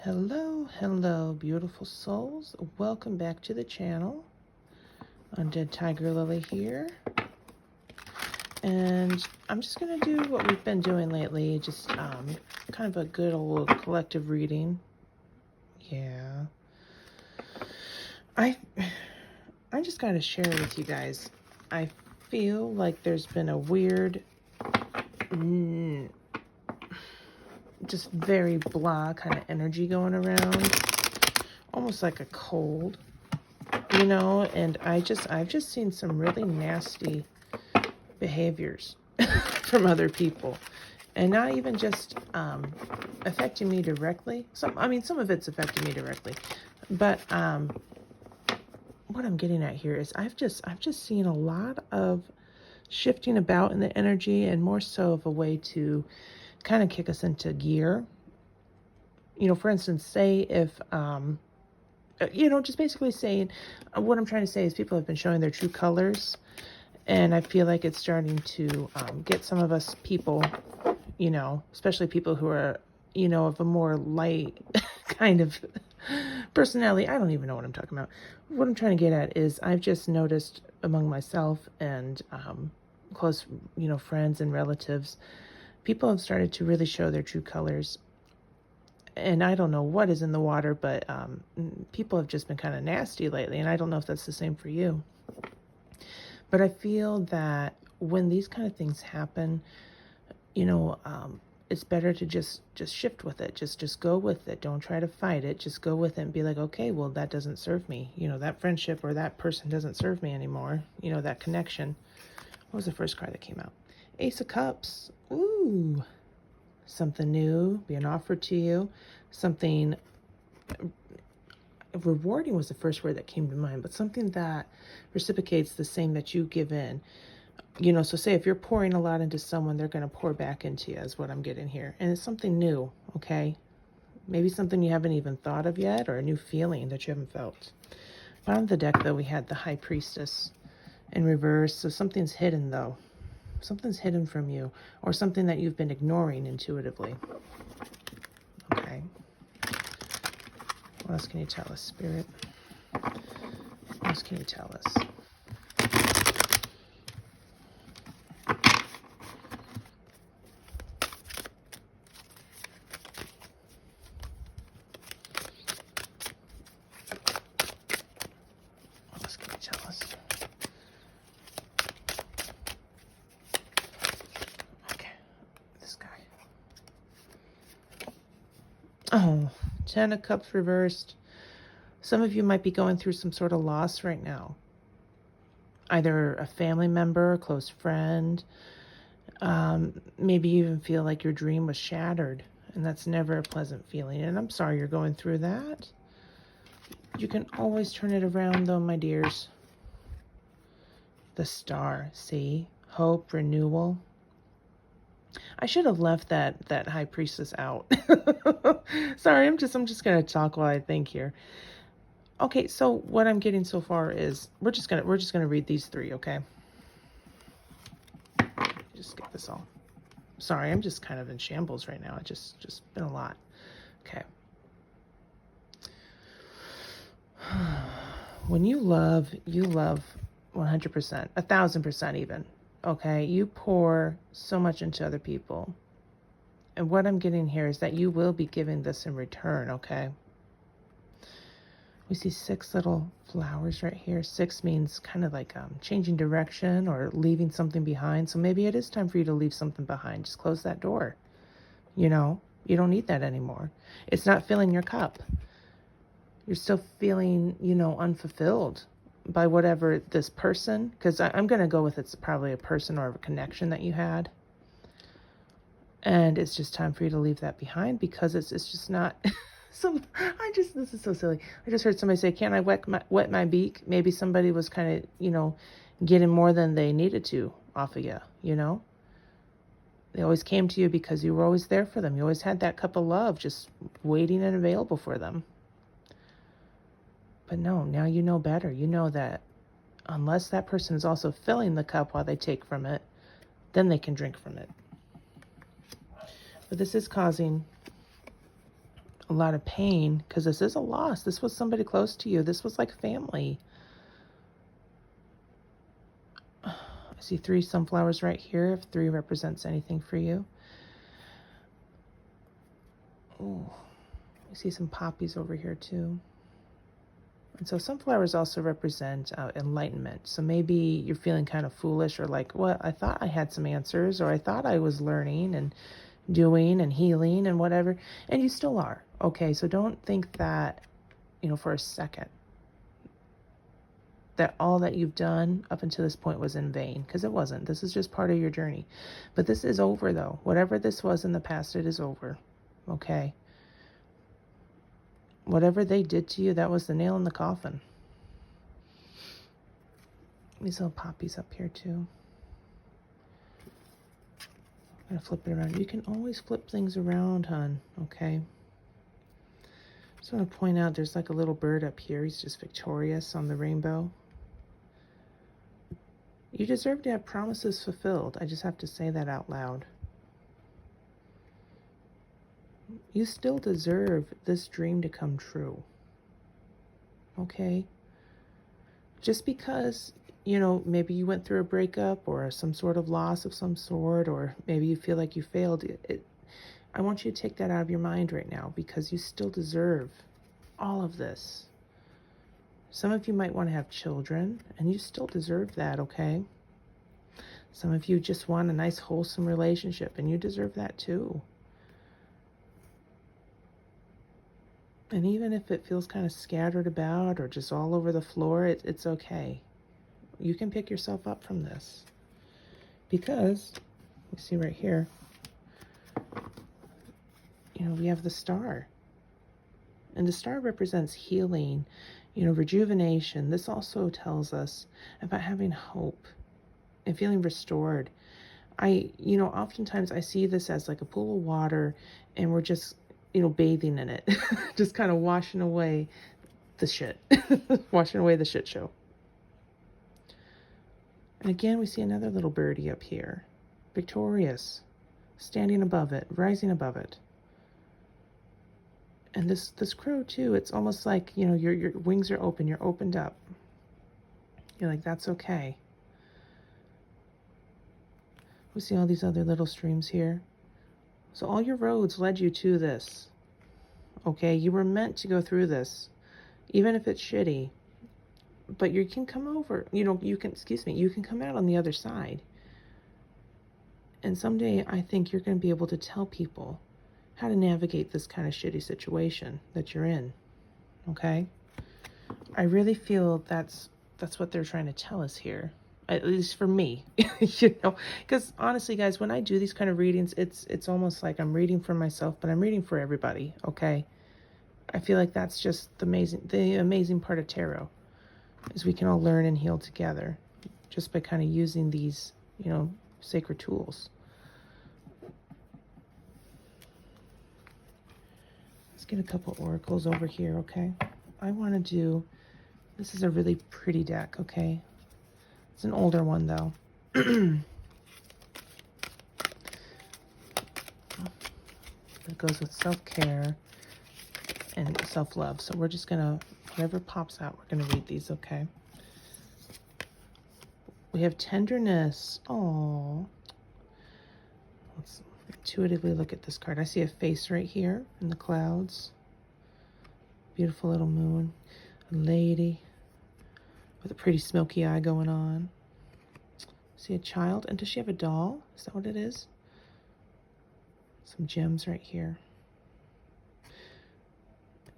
Hello, beautiful souls. Welcome back to the channel. Undead Tiger Lily here. And I'm just going to do what we've been doing lately, just kind of a good old collective reading. Yeah. I just got to share with you guys. I feel like there's been a weird, just very blah kind of energy going around. Almost like a cold. You know, and I've just seen some really nasty behaviors from other people, and not even just affecting me directly. Some of it's affecting me directly, but what I'm getting at here is I've just seen a lot of shifting about in the energy, and more so of a way to kind of kick us into gear. You know, for instance, say if just basically saying, what I'm trying to say is people have been showing their true colors, and I feel like it's starting to get some of us people, you know, especially people who are, you know, of a more light kind of personality. I don't even know what I'm talking about. What I'm trying to get at is I've just noticed among myself and close, you know, friends and relatives, people have started to really show their true colors. And I don't know what is in the water, but people have just been kind of nasty lately. And I don't know if that's the same for you. But I feel that when these kind of things happen, you know, it's better to just shift with it. Just go with it. Don't try to fight it. Just go with it and be like, okay, well, that doesn't serve me. You know, that friendship or that person doesn't serve me anymore. You know, that connection. What was the first card that came out? Ace of Cups. Ooh. Something new being offered to you. Something rewarding was the first word that came to mind, but something that reciprocates the same that you give in. You know, so say if you're pouring a lot into someone, they're going to pour back into you, is what I'm getting here. And it's something new, okay? Maybe something you haven't even thought of yet, or a new feeling that you haven't felt. Bottom of the deck, though, we had the High Priestess in reverse. So something's hidden, though. Something's hidden from you, or something that you've been ignoring intuitively. Okay. What else can you tell us, Spirit? What else can you tell us? What else can you tell us? Okay, this guy. Oh, 10 of Cups reversed. Some of you might be going through some sort of loss right now. Either a family member, a close friend. Maybe you even feel like your dream was shattered, and that's never a pleasant feeling. And I'm sorry you're going through that. You can always turn it around, though, my dears. The Star, see? Hope, renewal. I should have left that High Priestess out. Sorry, I'm just gonna talk while I think here. Okay, so what I'm getting so far is we're just gonna read these three, okay? Just get this all. Sorry, I'm just kind of in shambles right now. It just been a lot. Okay. When you love 100%, 1,000% even. Okay, you pour so much into other people. And what I'm getting here is that you will be giving this in return, okay? We see 6 little flowers right here. 6 means kind of like changing direction or leaving something behind. So maybe it is time for you to leave something behind. Just close that door. You know, you don't need that anymore. It's not filling your cup. You're still feeling, you know, unfulfilled by whatever this person, because I'm going to go with it's probably a person or a connection that you had. And it's just time for you to leave that behind, because it's just not... this is so silly. I just heard somebody say, can't I wet my beak? Maybe somebody was kind of, you know, getting more than they needed to off of you, you know? They always came to you because you were always there for them. You always had that cup of love just waiting and available for them. But no, now you know better. You know that unless that person is also filling the cup while they take from it, then they can drink from it. But this is causing a lot of pain, because this is a loss. This was somebody close to you. This was like family. I see 3 sunflowers right here, if 3 represents anything for you. Oh, I see some poppies over here too. And so sunflowers also represent enlightenment. So maybe you're feeling kind of foolish, or like, well, I thought I had some answers, or I thought I was learning and doing and healing and whatever. And you still are. Okay, so don't think that, for a second, that all that you've done up until this point was in vain, because it wasn't. This is just part of your journey. But this is over, though. Whatever this was in the past, it is over. Okay? Whatever they did to you, that was the nail in the coffin. These little poppies up here, too. I'm going to flip it around. You can always flip things around, hon. Okay? Just want to point out there's like a little bird up here. He's just victorious on the rainbow. You deserve to have promises fulfilled. I just have to say that out loud. You still deserve this dream to come true. Okay? Just because, maybe you went through a breakup or some sort of loss of some sort, or maybe you feel like you failed, I want you to take that out of your mind right now, because you still deserve all of this. Some of you might want to have children, and you still deserve that, okay? Some of you just want a nice, wholesome relationship, and you deserve that too. And even if it feels kind of scattered about or just all over the floor, it's okay. You can pick yourself up from this. Because, you see right here, we have the star. And the star represents healing, rejuvenation. This also tells us about having hope and feeling restored. Oftentimes I see this as like a pool of water, and we're just bathing in it, just kind of washing away the shit, washing away the shit show. And again, we see another little birdie up here, victorious, standing above it, rising above it. And this crow too, it's almost like, your wings are open, you're opened up. You're like, that's okay. We see all these other little streams here. So all your roads led you to this, okay? You were meant to go through this, even if it's shitty. But you can come over, you can come out on the other side. And someday I think you're going to be able to tell people how to navigate this kind of shitty situation that you're in, okay? I really feel that's what they're trying to tell us here. At least for me, because honestly, guys, when I do these kind of readings, it's almost like I'm reading for myself, but I'm reading for everybody, okay? I feel like that's just the amazing part of tarot, is we can all learn and heal together just by kind of using these, sacred tools. Let's get a couple oracles over here, okay? I want to do, this is a really pretty deck, okay? It's an older one, though. It goes with self-care and self-love. So we're just going to, whatever pops out, we're going to read these, okay? We have tenderness. Oh, let's intuitively look at this card. I see a face right here in the clouds. Beautiful little moon. A lady with a pretty smoky eye going on. See a child. And does she have a doll? Is that what it is? Some gems right here.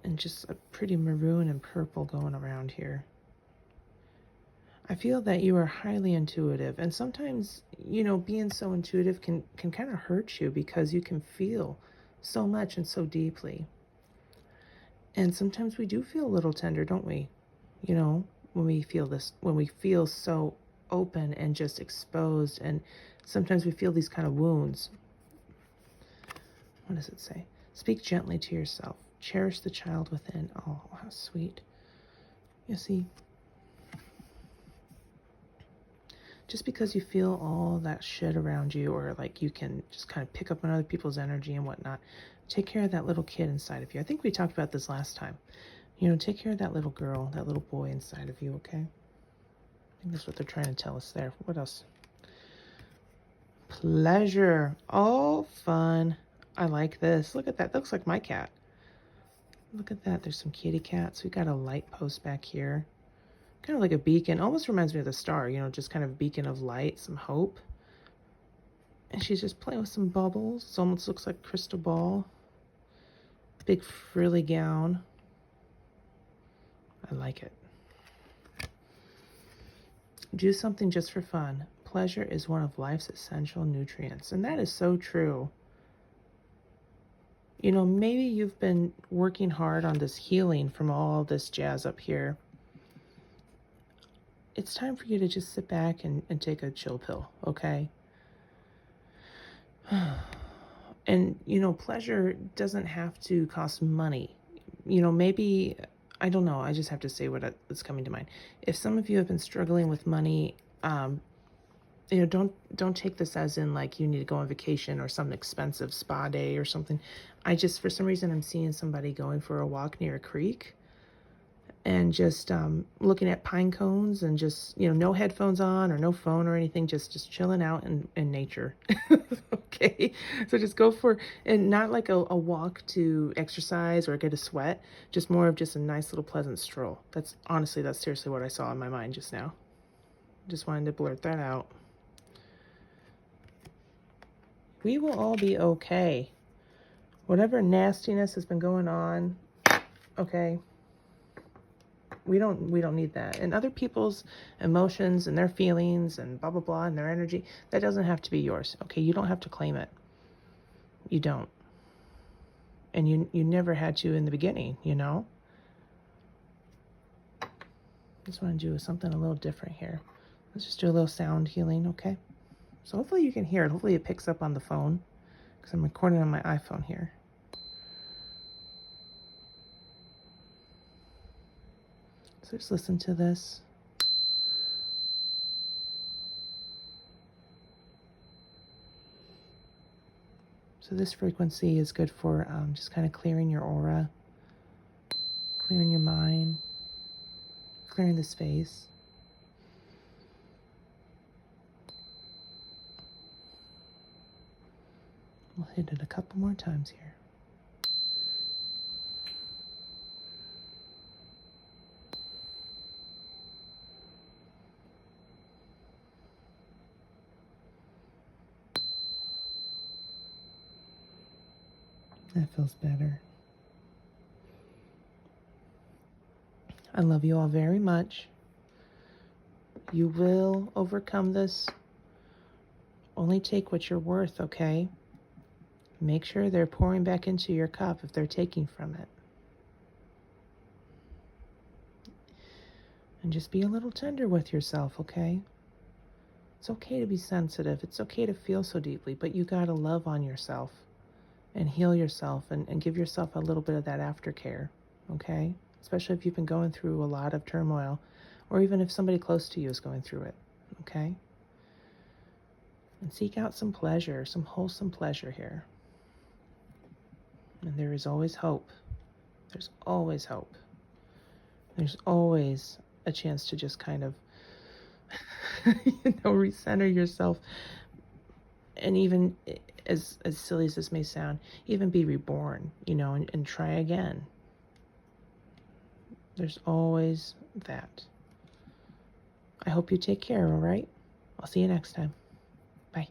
And just a pretty maroon and purple going around here. I feel that you are highly intuitive. And sometimes, being so intuitive can kind of hurt you, because you can feel so much and so deeply. And sometimes we do feel a little tender, don't we? When we feel this, when we feel so open and just exposed, and sometimes we feel these kind of wounds. What does it say? Speak gently to yourself. Cherish the child within. Oh, how sweet. You see, just because you feel all that shit around you, or like you can just kind of pick up on other people's energy and whatnot, Take care of that little kid inside of you. I think we talked about this last time. You know, take care of that little girl, that little boy inside of you, okay? I think that's what they're trying to tell us there. What else? Pleasure. Oh, fun. I like this. Look at that. That looks like my cat. Look at that. There's some kitty cats. We got a light post back here. Kind of like a beacon. Almost reminds me of the star, you know, just kind of a beacon of light, some hope. And she's just playing with some bubbles. It almost looks like a crystal ball. Big frilly gown. I like it. Do something just for fun. Pleasure is one of life's essential nutrients. And that is so true. You know, maybe you've been working hard on this healing from all this jazz up here. It's time for you to just sit back and take a chill pill, okay? And, you know, pleasure doesn't have to cost money. You know, maybe, I don't know, I just have to say what's coming to mind. If some of you have been struggling with money, you know, don't take this as in like you need to go on vacation or some expensive spa day or something. For some reason, I'm seeing somebody going for a walk near a creek and just looking at pine cones and just, you know, no headphones on or no phone or anything, just chilling out in nature. Okay, so just go for, and not like a walk to exercise or get a sweat, just more of just a nice little pleasant stroll. That's seriously what I saw in my mind just now. Just wanted to blurt that out. We will all be okay. Whatever nastiness has been going on, okay, we don't need that. And other people's emotions and their feelings and blah, blah, blah, and their energy, that doesn't have to be yours, okay? You don't have to claim it. You don't. And you never had to in the beginning, you know? Just want to do something a little different here. Let's just do a little sound healing, okay? So hopefully you can hear it. Hopefully it picks up on the phone because I'm recording on my iPhone here. So just listen to this. So this frequency is good for just kind of clearing your aura, clearing your mind, clearing the space. We'll hit it a couple more times here. That feels better. I love you all very much. You will overcome this. Only take what you're worth, okay? Make sure they're pouring back into your cup if they're taking from it. And just be a little tender with yourself, okay? It's okay to be sensitive. It's okay to feel so deeply, but you gotta love on yourself and heal yourself and give yourself a little bit of that aftercare, okay? Especially if you've been going through a lot of turmoil, or even if somebody close to you is going through it, okay? And seek out some pleasure, some wholesome pleasure here. And there is always hope. There's always hope. There's always a chance to just kind of, recenter yourself. And even as silly as this may sound, even be reborn, and try again. There's always that. I hope you take care, all right? I'll see you next time. Bye.